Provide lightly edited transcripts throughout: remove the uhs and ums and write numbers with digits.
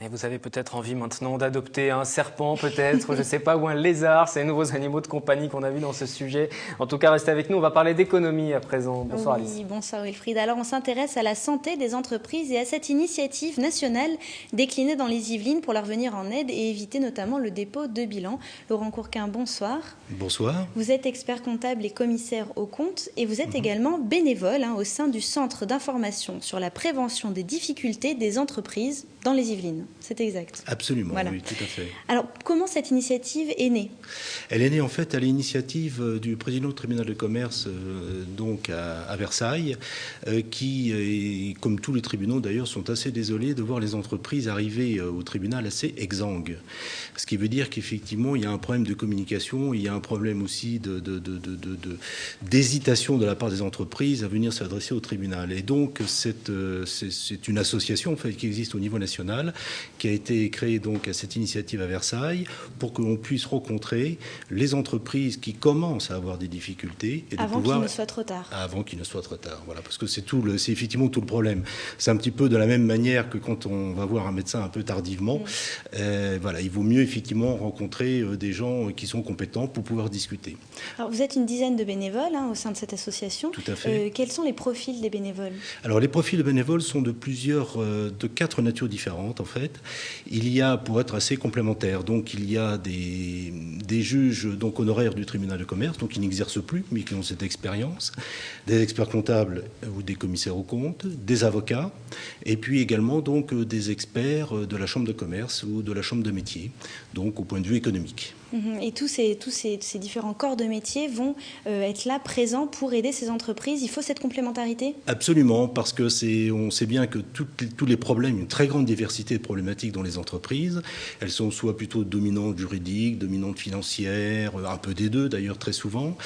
Et vous avez peut-être envie maintenant d'adopter un serpent, peut-être, je ne sais pas, ou un lézard, ces nouveaux animaux de compagnie qu'on a vus dans ce sujet. En tout cas, restez avec nous, on va parler d'économie à présent. Bonsoir Alice. Oui, bonsoir Wilfried. Alors on s'intéresse à la santé des entreprises et à cette initiative nationale déclinée dans les Yvelines pour leur venir en aide et éviter notamment le dépôt de bilan. Laurent Courquin, bonsoir. Bonsoir. Vous êtes expert comptable et commissaire aux comptes et vous êtes également bénévole au sein du Centre d'information sur la prévention des difficultés des entreprises dans les Yvelines. C'est exact. Absolument, voilà. Oui, tout à fait. Alors, comment cette initiative est née? Elle est née en fait à l'initiative du président du tribunal de commerce donc à Versailles, qui, comme tous les tribunaux d'ailleurs, sont assez désolés de voir les entreprises arriver au tribunal assez exsangues. Ce qui veut dire qu'effectivement, il y a un problème de communication, il y a un problème aussi d'hésitation de la part des entreprises à venir s'adresser au tribunal. Et donc, c'est une association en fait, qui existe au niveau national, qui a été créée donc à cette initiative à Versailles pour que l'on puisse rencontrer les entreprises qui commencent à avoir des difficultés et avant qu'il ne soit trop tard. Avant qu'il ne soit trop tard, voilà, parce que c'est effectivement tout le problème. C'est un petit peu de la même manière que quand on va voir un médecin un peu tardivement. Voilà, il vaut mieux effectivement rencontrer des gens qui sont compétents pour pouvoir discuter. Alors, vous êtes une dizaine de bénévoles au sein de cette association. Tout à fait. Quels sont les profils des bénévoles? Alors, les profils de bénévoles sont de 4 natures différentes en fait. Il y a, pour être assez complémentaires, donc il y a des juges donc honoraires du tribunal de commerce, donc qui n'exercent plus, mais qui ont cette expérience, des experts comptables ou des commissaires aux comptes, des avocats, et puis également donc des experts de la chambre de commerce ou de la chambre de métier, donc au point de vue économique. Et tous ces différents corps de métier vont être là, présents pour aider ces entreprises. Il faut cette complémentarité? Absolument, parce que on sait bien que tous les problèmes, une très grande diversité de problématiques dans les entreprises, elles sont soit plutôt dominantes juridiques, dominantes financières, un peu des deux d'ailleurs très souvent.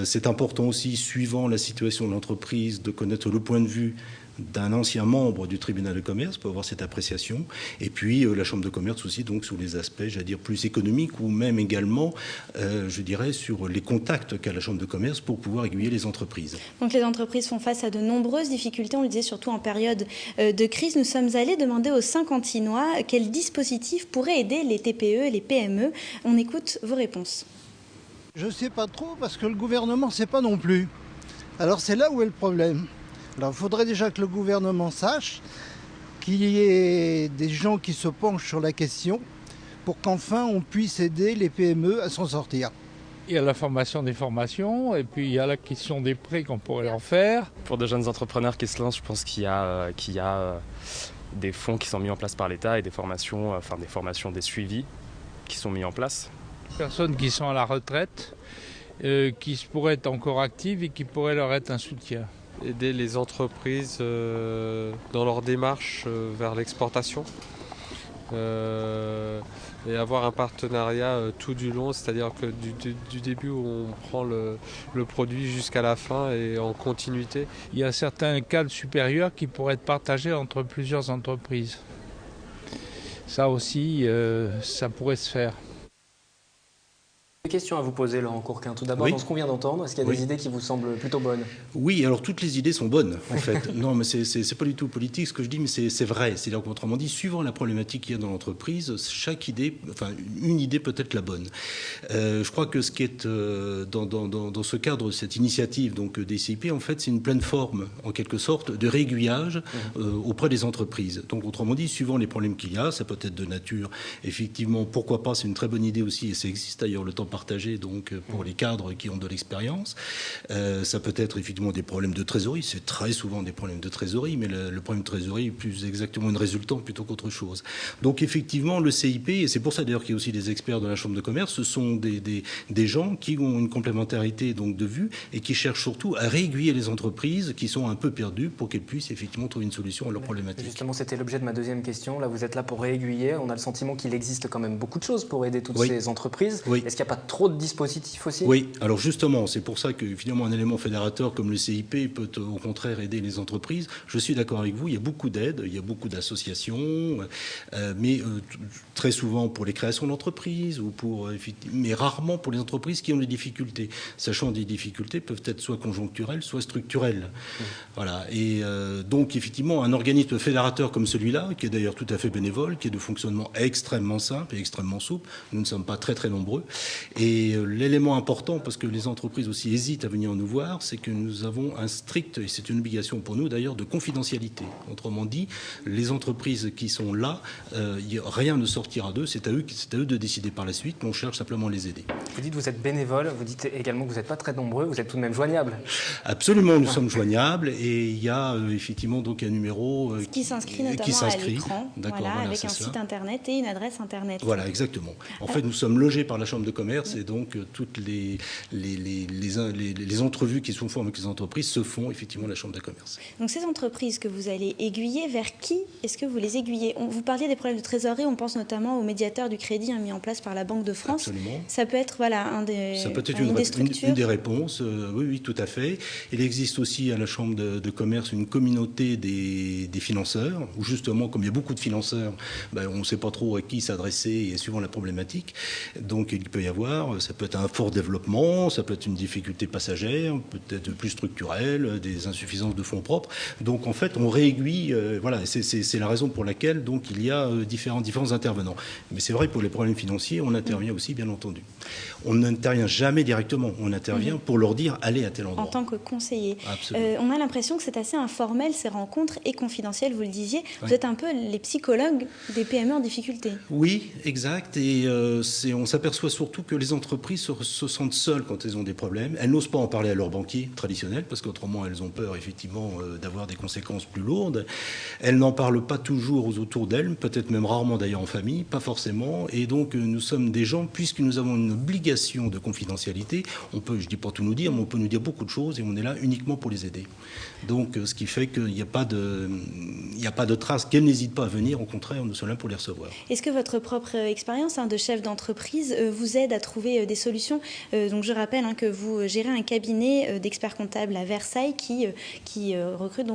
C'est important aussi, suivant la situation de l'entreprise, de connaître le point de vue d'un ancien membre du tribunal de commerce pour avoir cette appréciation, et puis la chambre de commerce aussi, donc sous les aspects, j'allais dire, plus économiques, ou même également, je dirais, sur les contacts qu'a la chambre de commerce pour pouvoir aiguiller les entreprises. Donc les entreprises font face à de nombreuses difficultés, on le disait surtout en période de crise. Nous sommes allés demander aux Saint-Quentinois quel dispositif pourrait aider les TPE et les PME. On écoute vos réponses. Je ne sais pas trop parce que le gouvernement ne sait pas non plus. Alors c'est là où est le problème. Alors il faudrait déjà que le gouvernement sache qu'il y ait des gens qui se penchent sur la question pour qu'enfin on puisse aider les PME à s'en sortir. Il y a la formation des formations et puis il y a la question des prêts qu'on pourrait leur faire. Pour de jeunes entrepreneurs qui se lancent, je pense qu'il y a des fonds qui sont mis en place par l'État et des formations, des suivis qui sont mis en place. Personnes qui sont à la retraite, qui pourraient être encore actives et qui pourraient leur être un soutien. Aider les entreprises dans leur démarche vers l'exportation et avoir un partenariat tout du long, c'est-à-dire que du début où on prend le produit jusqu'à la fin et en continuité. Il y a certains cadres supérieurs qui pourraient être partagés entre plusieurs entreprises. Ça aussi, ça pourrait se faire. Des questions à vous poser, Laurent Courquin. Tout d'abord, Oui. Dans ce qu'on vient d'entendre, est-ce qu'il y a des idées qui vous semblent plutôt bonnes? Oui, alors toutes les idées sont bonnes, en fait. Non, mais c'est pas du tout politique ce que je dis, mais c'est vrai. C'est-à-dire qu'autrement dit, suivant la problématique qu'il y a dans l'entreprise, chaque idée, enfin, une idée peut être la bonne. Je crois que ce qui est dans ce cadre de cette initiative donc des CIP, en fait, c'est une pleine forme, en quelque sorte, de réaiguillage auprès des entreprises. Donc, autrement dit, suivant les problèmes qu'il y a, ça peut être de nature, effectivement, pourquoi pas, c'est une très bonne idée aussi, et ça existe d'ailleurs, le temps partagé donc pour les cadres qui ont de l'expérience. Ça peut être effectivement des problèmes de trésorerie, c'est très souvent des problèmes de trésorerie, mais le problème de trésorerie est plus exactement une résultante plutôt qu'autre chose. Donc effectivement, le CIP, et c'est pour ça d'ailleurs qu'il y a aussi des experts de la Chambre de commerce, ce sont des gens qui ont une complémentarité donc de vue et qui cherchent surtout à réaiguiller les entreprises qui sont un peu perdues pour qu'elles puissent effectivement trouver une solution à leurs problématiques. Justement, c'était l'objet de ma deuxième question. Là, vous êtes là pour réaiguiller. On a le sentiment qu'il existe quand même beaucoup de choses pour aider toutes ces entreprises. Oui. Est-ce qu'il n'y a pas trop de dispositifs aussi? Oui, alors justement, c'est pour ça que finalement un élément fédérateur comme le CIP peut au contraire aider les entreprises. Je suis d'accord avec vous, il y a beaucoup d'aides, il y a beaucoup d'associations, mais très souvent pour les créations d'entreprises, mais rarement pour les entreprises qui ont des difficultés, sachant que des difficultés peuvent être soit conjoncturelles, soit structurelles. Voilà. Et donc effectivement, un organisme fédérateur comme celui-là, qui est d'ailleurs tout à fait bénévole, qui est de fonctionnement extrêmement simple et extrêmement souple, nous ne sommes pas très très nombreux. Et l'élément important, parce que les entreprises aussi hésitent à venir nous voir, c'est que nous avons un strict, et c'est une obligation pour nous d'ailleurs, de confidentialité. Autrement dit, les entreprises qui sont là, rien ne sortira d'eux, c'est à eux de décider par la suite, mais on cherche simplement à les aider. Vous dites que vous êtes bénévole, vous dites également que vous n'êtes pas très nombreux, vous êtes tout de même joignable. Absolument, nous sommes joignables et il y a effectivement donc un numéro qui s'inscrit notamment à l'écran, avec un site internet et une adresse internet. Voilà, exactement. En fait, nous sommes logés par la Chambre de commerce et donc toutes les entrevues qui sont faites avec les entreprises se font effectivement à la Chambre de commerce. Donc ces entreprises que vous allez aiguiller, vers qui est-ce que vous les aiguillez? Vous parliez des problèmes de trésorerie, on pense notamment au médiateur du crédit mis en place par la Banque de France. Absolument. Ça peut être une des réponses, oui, tout à fait. Il existe aussi à la Chambre de commerce une communauté des financeurs, où justement, comme il y a beaucoup de financeurs, on ne sait pas trop à qui s'adresser et suivant la problématique. Donc il peut y avoir, ça peut être un fort développement, ça peut être une difficulté passagère, peut-être plus structurelle, des insuffisances de fonds propres. Donc en fait, on réaiguille, voilà, c'est la raison pour laquelle donc il y a différents intervenants. Mais c'est vrai, pour les problèmes financiers, on intervient aussi, bien entendu. On n'intervient jamais directement, on intervient pour leur dire allez à tel endroit. En tant que conseiller. Absolument. On a l'impression que c'est assez informel, ces rencontres, et confidentielles, vous le disiez. Vous êtes un peu les psychologues des PME en difficulté. Oui, exact. Et on s'aperçoit surtout que les entreprises se sentent seules quand elles ont des problèmes. Elles n'osent pas en parler à leurs banquiers traditionnels, parce qu'autrement elles ont peur effectivement d'avoir des conséquences plus lourdes. Elles n'en parlent pas toujours aux autour d'elles, peut-être même rarement d'ailleurs en famille, pas forcément. Et donc nous sommes des gens, puisque nous avons une obligation de confidentialité, on peut, je ne dis pas tout nous dire, mais on peut nous dire beaucoup de choses et on est là uniquement pour les aider. Donc ce qui fait qu'il n'y a pas de traces, qu'elles n'hésitent pas à venir, au contraire, nous sommes là pour les recevoir. Est-ce que votre propre expérience de chef d'entreprise vous aide à trouver des solutions? Donc je rappelle que vous gérez un cabinet d'experts comptables à Versailles qui recrute,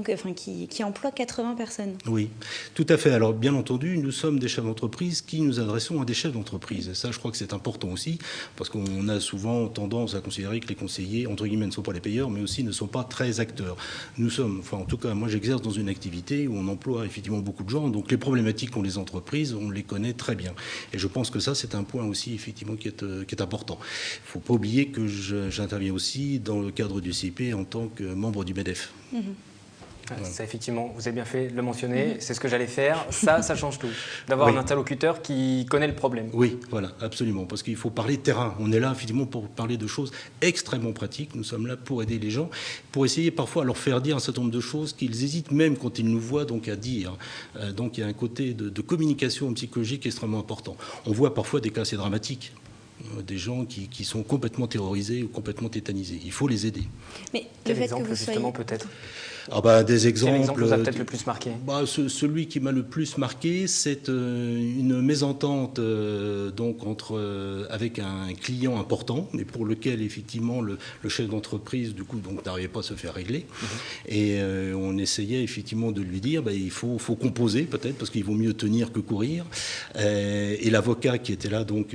qui emploie 80 personnes. Oui, tout à fait. Alors bien entendu, nous sommes des chefs d'entreprise qui nous adressons à des chefs d'entreprise. Et ça, je crois que c'est important aussi, parce qu'on a souvent tendance à considérer que les conseillers, entre guillemets, ne sont pas les payeurs, mais aussi ne sont pas très acteurs. Nous sommes, en tout cas, moi j'exerce dans une activité où on emploie effectivement beaucoup de gens, donc les problématiques qu'ont les entreprises, on les connaît très bien. Et je pense que ça, c'est un point aussi effectivement qui est important. Il ne faut pas oublier que j'interviens aussi dans le cadre du CIP en tant que membre du MEDEF. Ça, effectivement, vous avez bien fait de le mentionner, c'est ce que j'allais faire. Ça change tout, d'avoir un interlocuteur qui connaît le problème. Oui, voilà, absolument, parce qu'il faut parler terrain. On est là, effectivement, pour parler de choses extrêmement pratiques. Nous sommes là pour aider les gens, pour essayer parfois à leur faire dire un certain nombre de choses qu'ils hésitent même quand ils nous voient donc à dire. Donc il y a un côté de communication psychologique extrêmement important. On voit parfois des cas assez dramatiques. Des gens qui sont complètement terrorisés ou complètement tétanisés. Il faut les aider. Mais quel exemple, justement, peut-être? Des exemples. Quel exemple vous a peut-être le plus marqué? Celui qui m'a le plus marqué, c'est une mésentente avec un client important, mais pour lequel effectivement le chef d'entreprise du coup donc n'arrivait pas à se faire régler. Et on essayait effectivement de lui dire il faut composer peut-être parce qu'il vaut mieux tenir que courir. Et l'avocat qui était là donc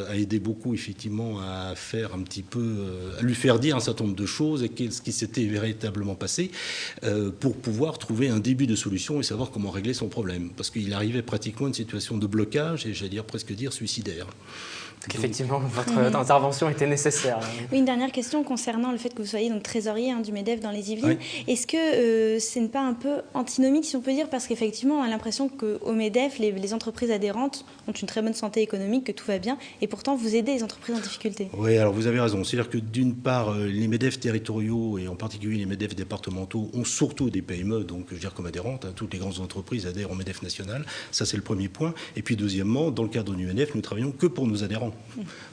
a aidé beaucoup effectivement à faire un petit peu, à lui faire dire un certain nombre de choses et ce qui s'était véritablement passé. Pour pouvoir trouver un début de solution et savoir comment régler son problème. Parce qu'il arrivait pratiquement à une situation de blocage et j'allais presque dire suicidaire. Donc effectivement, votre intervention était nécessaire. Oui, une dernière question concernant le fait que vous soyez donc trésorier du MEDEF dans les Yvelines. Oui. Est-ce que ce n'est pas un peu antinomique, si on peut dire, parce qu'effectivement, on a l'impression qu'au MEDEF, les entreprises adhérentes ont une très bonne santé économique, que tout va bien, et pourtant vous aidez les entreprises en difficulté. Oui, alors vous avez raison. C'est-à-dire que d'une part, les MEDEF territoriaux, et en particulier les MEDEF départementaux, ont surtout des PME, donc je veux dire comme adhérentes, toutes les grandes entreprises adhèrent au MEDEF national, ça c'est le premier point. Et puis deuxièmement, dans le cadre du MEDEF, nous travaillons que pour nos adhérents,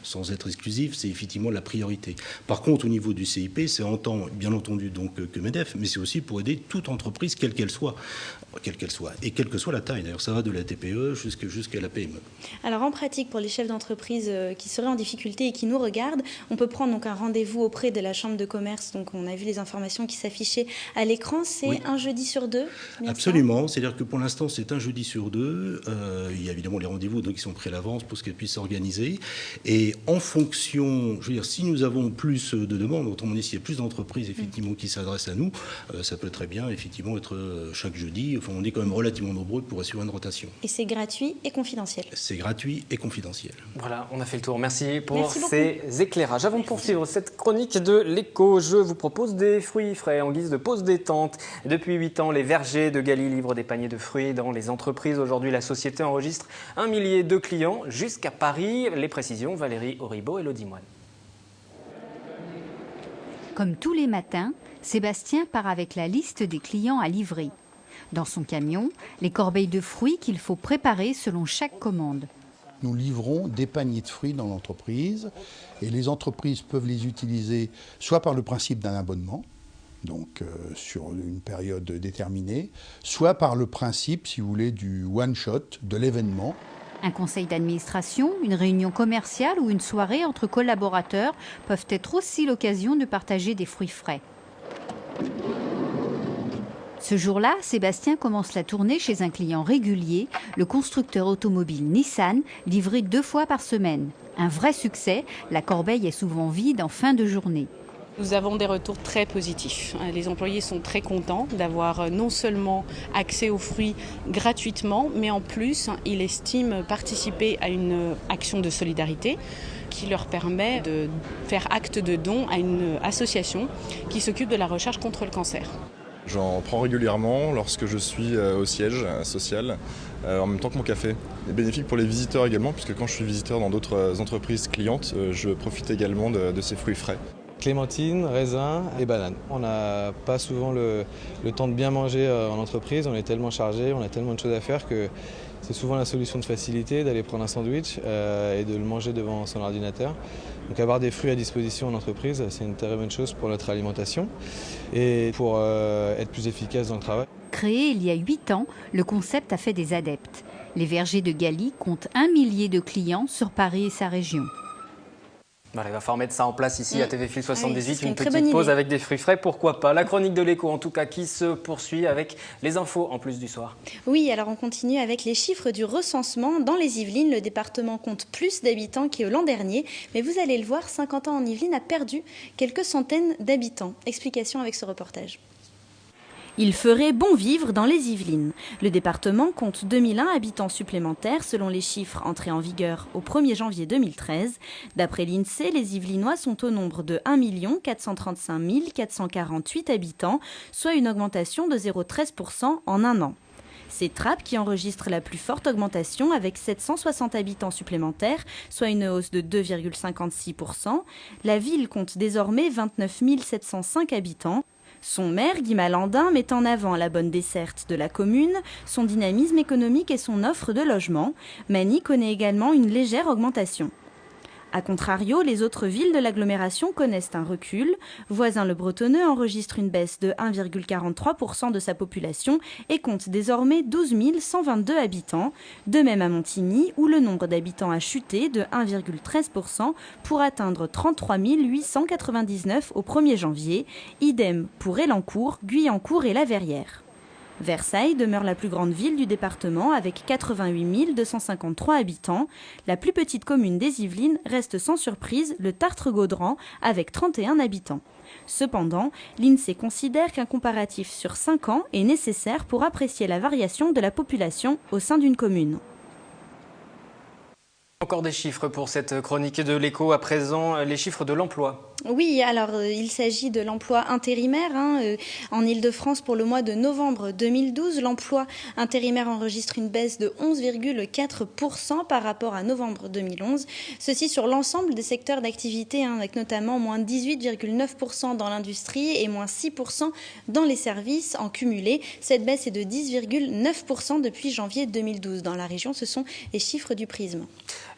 sans être exclusif, c'est effectivement la priorité. Par contre, au niveau du CIP, c'est en tant, bien entendu, donc que MEDEF, mais c'est aussi pour aider toute entreprise, quelle qu'elle soit, et quelle que soit la taille. D'ailleurs, ça va de la TPE jusqu'à la PME. Alors en pratique, pour les chefs d'entreprise qui seraient en difficulté et qui nous regardent, on peut prendre donc un rendez-vous auprès de la Chambre de commerce. Donc on a vu les informations qui s'affichaient à l'écran. C'est un jeudi sur deux. Absolument. C'est-à-dire que pour l'instant, c'est un jeudi sur deux. Il y a évidemment les rendez-vous donc, qui sont pris à l'avance pour qu'elles puissent s'organiser. Et en fonction, je veux dire, si nous avons plus de demandes, autrement dit, s'il y a plus d'entreprises effectivement qui s'adressent à nous, ça peut très bien effectivement être chaque jeudi. Enfin, on est quand même relativement nombreux pour assurer une rotation. Et c'est gratuit et confidentiel. C'est gratuit et confidentiel. Voilà, on a fait le tour. Merci pour ces éclairages. Avant de poursuivre cette chronique de l'écho, je vous propose des fruits frais en guise de pause détente. Depuis 8 ans, les vergers de Galie livrent des paniers de fruits dans les entreprises. Aujourd'hui, la société enregistre 1 millier de clients jusqu'à Paris. Les précisions, Valérie Auribeau et Lodi Moine. Comme tous les matins, Sébastien part avec la liste des clients à livrer. Dans son camion, les corbeilles de fruits qu'il faut préparer selon chaque commande. Nous livrons des paniers de fruits dans l'entreprise et les entreprises peuvent les utiliser soit par le principe d'un abonnement, donc sur une période déterminée, soit par le principe, si vous voulez, du one-shot, de l'événement. Un conseil d'administration, une réunion commerciale ou une soirée entre collaborateurs peuvent être aussi l'occasion de partager des fruits frais. Ce jour-là, Sébastien commence la tournée chez un client régulier, le constructeur automobile Nissan, livré 2 fois par semaine. Un vrai succès, la corbeille est souvent vide en fin de journée. Nous avons des retours très positifs. Les employés sont très contents d'avoir non seulement accès aux fruits gratuitement, mais en plus, ils estiment participer à une action de solidarité qui leur permet de faire acte de don à une association qui s'occupe de la recherche contre le cancer. J'en prends régulièrement lorsque je suis au siège social, en même temps que mon café. C'est bénéfique pour les visiteurs également, puisque quand je suis visiteur dans d'autres entreprises clientes, je profite également de ces fruits frais. Clémentine, raisin et banane. On n'a pas souvent le temps de bien manger en entreprise, on est tellement chargé, on a tellement de choses à faire que c'est souvent la solution de facilité d'aller prendre un sandwich et de le manger devant son ordinateur. Donc avoir des fruits à disposition en entreprise, c'est une très bonne chose pour notre alimentation et pour être plus efficace dans le travail. Créé il y a 8 ans, le concept a fait des adeptes. Les vergers de Galie comptent 1 millier de clients sur Paris et sa région. Voilà, il va falloir mettre ça en place ici à TV Fil 78, une une très petite bonne pause idée. avec des fruits frais, pourquoi pas. La chronique de l'écho en tout cas qui se poursuit avec les infos en plus du soir. Oui, alors on continue avec les chiffres du recensement. Dans les Yvelines, le département compte plus d'habitants que l'an dernier, mais vous allez le voir, Saint-Quentin en Yvelines a perdu quelques centaines d'habitants. Explication avec ce reportage. Il ferait bon vivre dans les Yvelines. Le département compte 2001 habitants supplémentaires selon les chiffres entrés en vigueur au 1er janvier 2013. D'après l'INSEE, les Yvelinois sont au nombre de 1 435 448 habitants, soit une augmentation de 0,13% en un an. C'est Trappes qui enregistre la plus forte augmentation avec 760 habitants supplémentaires, soit une hausse de 2,56%. La ville compte désormais 29 705 habitants. Son maire, Guy Malandin, met en avant la bonne desserte de la commune, son dynamisme économique et son offre de logement. Magny connaît également une légère augmentation. A contrario, les autres villes de l'agglomération connaissent un recul. Voisin-le-Bretonneux enregistre une baisse de 1,43% de sa population et compte désormais 12 122 habitants. De même à Montigny, où le nombre d'habitants a chuté de 1,13% pour atteindre 33 899 au 1er janvier. Idem pour Élancourt, Guyancourt et La Verrière. Versailles demeure la plus grande ville du département avec 88 253 habitants. La plus petite commune des Yvelines reste sans surprise le Tartre-Gaudran avec 31 habitants. Cependant, l'INSEE considère qu'un comparatif sur 5 ans est nécessaire pour apprécier la variation de la population au sein d'une commune. Encore des chiffres pour cette chronique de l'écho. À présent, les chiffres de l'emploi. Oui, alors il s'agit de l'emploi intérimaire. En Ile-de-France, pour le mois de novembre 2012, l'emploi intérimaire enregistre une baisse de 11,4% par rapport à novembre 2011. Ceci sur l'ensemble des secteurs d'activité, avec notamment moins 18,9% dans l'industrie et moins 6% dans les services en cumulé. Cette baisse est de 10,9% depuis janvier 2012. Dans la région, ce sont les chiffres du Prisme.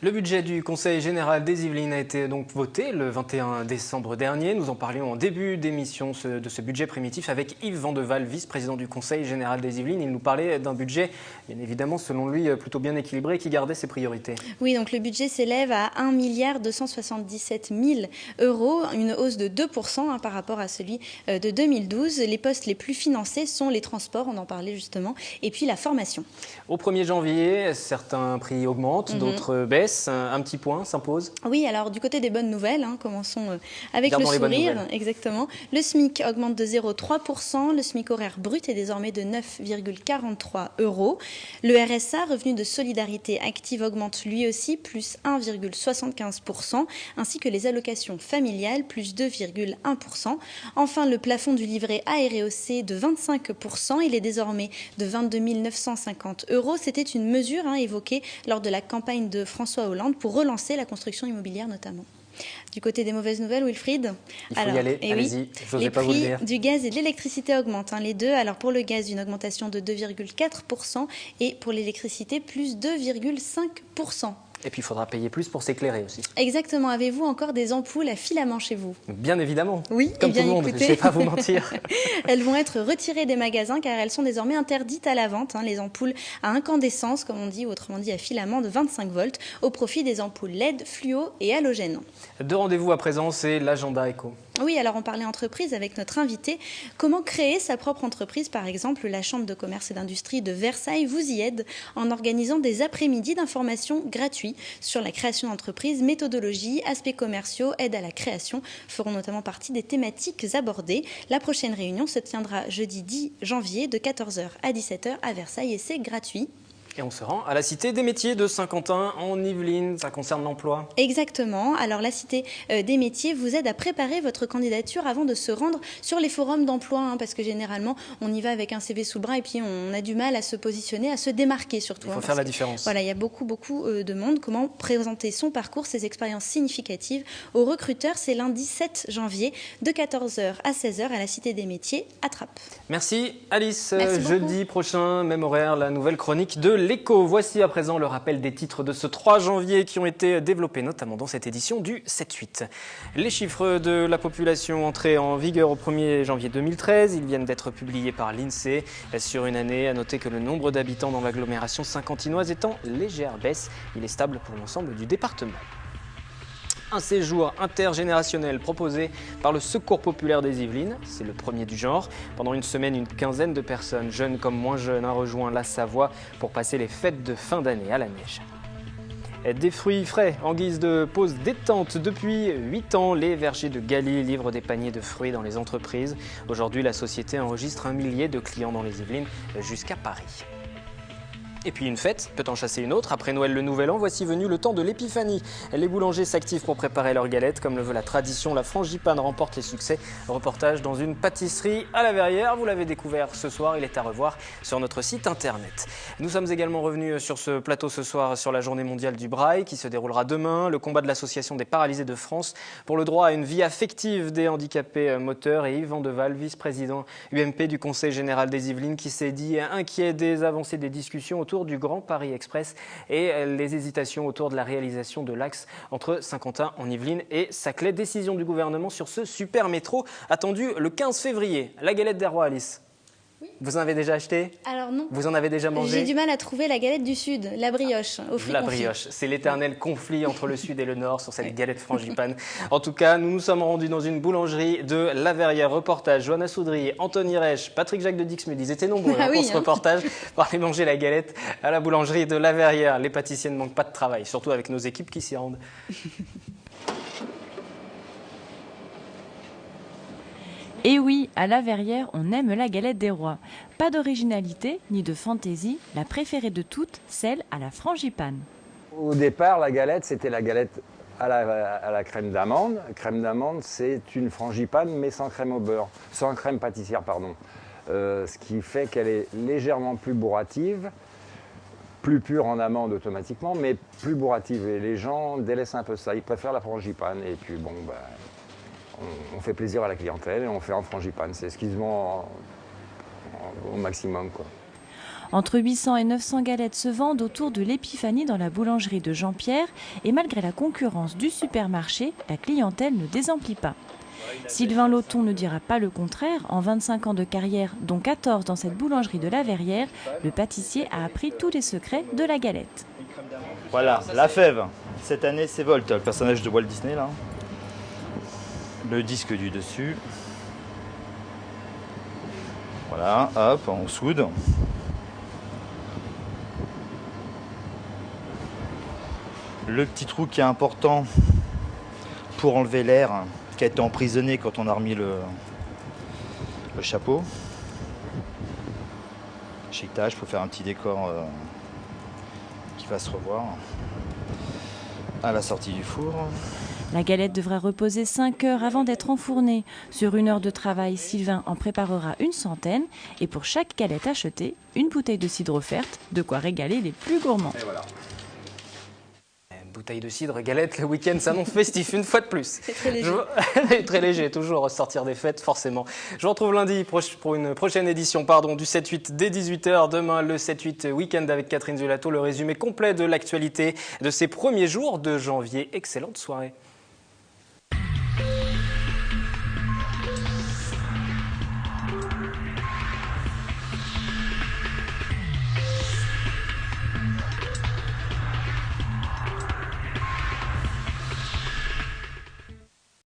Le budget du Conseil général des Yvelines a été donc voté le 21 décembre dernier. Nous en parlions en début d'émission de ce budget primitif avec Yves Vandeval, vice-président du Conseil général des Yvelines. Il nous parlait d'un budget, bien évidemment, selon lui, plutôt bien équilibré, qui gardait ses priorités. Oui, donc le budget s'élève à 1 277 000 euros, une hausse de 2% par rapport à celui de 2012. Les postes les plus financés sont les transports, on en parlait justement, et puis la formation. Au 1er janvier, certains prix augmentent, d'autres baissent. Un petit point s'impose. Oui, alors du côté des bonnes nouvelles, commençons avec le sourire. Exactement. Le SMIC augmente de 0,3%. Le SMIC horaire brut est désormais de 9,43 euros. Le RSA, revenu de solidarité active, augmente lui aussi, plus 1,75%, ainsi que les allocations familiales, plus 2,1%. Enfin, le plafond du livret A est rehaussé de 25%. Il est désormais de 22 950 euros. C'était une mesure évoquée lors de la campagne de François Hollande pour relancer la construction immobilière notamment. Du côté des mauvaises nouvelles, Wilfried, il faut y aller, allez-y, les prix du gaz et de l'électricité augmentent, les deux. Alors pour le gaz, une augmentation de 2,4% et pour l'électricité, plus 2,5%. Et puis il faudra payer plus pour s'éclairer aussi. Exactement. Avez-vous encore des ampoules à filament chez vous? Bien évidemment. Oui, comme tout le monde, écoutez, je ne vais pas vous mentir. Elles vont être retirées des magasins car elles sont désormais interdites à la vente. Les ampoules à incandescence, comme on dit, ou autrement dit à filament de 25 volts, au profit des ampoules LED, fluo et halogènes. Deux rendez-vous à présent, c'est l'agenda éco. Oui, alors on parlait entreprise avec notre invité. Comment créer sa propre entreprise? Par exemple, la Chambre de commerce et d'industrie de Versailles vous y aide en organisant des après-midi d'informations gratuits sur la création d'entreprise, méthodologie, aspects commerciaux, aide à la création feront notamment partie des thématiques abordées. La prochaine réunion se tiendra jeudi 10 janvier de 14h à 17h à Versailles et c'est gratuit. Et on se rend à la Cité des métiers de Saint-Quentin en Yvelines. Ça concerne l'emploi. Exactement. Alors la Cité des métiers vous aide à préparer votre candidature avant de se rendre sur les forums d'emploi. Parce que généralement, on y va avec un CV sous le bras et puis on a du mal à se positionner, à se démarquer surtout. Il faut faire la différence. Voilà, il y a beaucoup de monde. Comment présenter son parcours, ses expériences significatives aux recruteurs? C'est lundi 7 janvier de 14h à 16h à la Cité des métiers à Trappes. Merci Alice. Merci jeudi prochain, même horaire, la nouvelle chronique de l'écho. Voici à présent le rappel des titres de ce 3 janvier qui ont été développés notamment dans cette édition du 7-8. Les chiffres de la population entrés en vigueur au 1er janvier 2013, ils viennent d'être publiés par l'INSEE sur une année. À noter que le nombre d'habitants dans l'agglomération saint-quentinoise est en légère baisse. Il est stable pour l'ensemble du département. Un séjour intergénérationnel proposé par le Secours populaire des Yvelines. C'est le premier du genre. Pendant une semaine, une quinzaine de personnes, jeunes comme moins jeunes, a rejoint la Savoie pour passer les fêtes de fin d'année à la neige. Des fruits frais en guise de pause détente. Depuis 8 ans, les vergers de Galy livrent des paniers de fruits dans les entreprises. Aujourd'hui, la société enregistre 1 millier de clients dans les Yvelines jusqu'à Paris. Et puis une fête peut en chasser une autre. Après Noël, le Nouvel An, voici venu le temps de l'épiphanie. Les boulangers s'activent pour préparer leurs galettes. Comme le veut la tradition, la frangipane remporte les succès. Reportage dans une pâtisserie à la Verrière. Vous l'avez découvert ce soir, il est à revoir sur notre site internet. Nous sommes également revenus sur ce plateau ce soir sur la journée mondiale du braille qui se déroulera demain. Le combat de l'association des paralysés de France pour le droit à une vie affective des handicapés moteurs. Et Yves Vandeval, vice-président UMP du Conseil général des Yvelines, qui s'est dit inquiet des avancées des discussions autour du Grand Paris Express et les hésitations autour de la réalisation de l'axe entre Saint-Quentin en Yvelines et Saclay. Décision du gouvernement sur ce super métro attendu le 15 février. La galette des rois, Alice. Oui. Vous en avez déjà acheté? Alors non. Vous en avez déjà mangé? J'ai du mal à trouver la galette du Sud, la brioche, au fruits confits. La brioche, c'est l'éternel conflit entre le Sud et le Nord sur cette galette frangipane. En tout cas, nous nous sommes rendus dans une boulangerie de la Verrière. Reportage, Johanna Soudry, Anthony Reich, Patrick Jacques de Dixmude. Ils étaient nombreux pour ce reportage pour aller manger la galette à la boulangerie de la Verrière. Les pâtissiers ne manquent pas de travail, surtout avec nos équipes qui s'y rendent. Et oui, à la Verrière, on aime la galette des rois. Pas d'originalité ni de fantaisie, la préférée de toutes, celle à la frangipane. Au départ, la galette, c'était la galette à la crème d'amande. Crème d'amande, c'est une frangipane, mais sans crème au beurre, sans crème pâtissière, pardon. Ce qui fait qu'elle est légèrement plus bourrative, plus pure en amande automatiquement, mais plus bourrative. Et les gens délaissent un peu ça, ils préfèrent la frangipane. Et puis bon, on fait plaisir à la clientèle et on fait en frangipane. C'est ce qui se vend au maximum, quoi. Entre 800 et 900 galettes se vendent autour de l'Épiphanie dans la boulangerie de Jean-Pierre et malgré la concurrence du supermarché, la clientèle ne désemplit pas. Sylvain Loton ne dira pas le contraire. En 25 ans de carrière, dont 14 dans cette boulangerie de la Verrière, le pâtissier a appris tous les secrets de la galette. Voilà, la fève. Cette année, c'est Volt, le personnage de Walt Disney, là. Le disque du dessus. Voilà, hop, on soude. Le petit trou qui est important pour enlever l'air qui a été emprisonné quand on a remis le chapeau. Chiquetage pour faire un petit décor qui va se revoir à la sortie du four. La galette devra reposer 5 heures avant d'être enfournée. Sur 1 heure de travail, Sylvain en préparera une centaine. Et pour chaque galette achetée, une bouteille de cidre offerte, de quoi régaler les plus gourmands. Et voilà. Bouteille de cidre, galette, le week-end s'annonce festif une fois de plus. C'est très léger. Très léger, toujours sortir des fêtes, forcément. Je vous retrouve lundi pour une prochaine édition du 7-8 dès 18h. Demain, le 7-8 week-end avec Catherine Zulato, le résumé complet de l'actualité de ces premiers jours de janvier. Excellente soirée.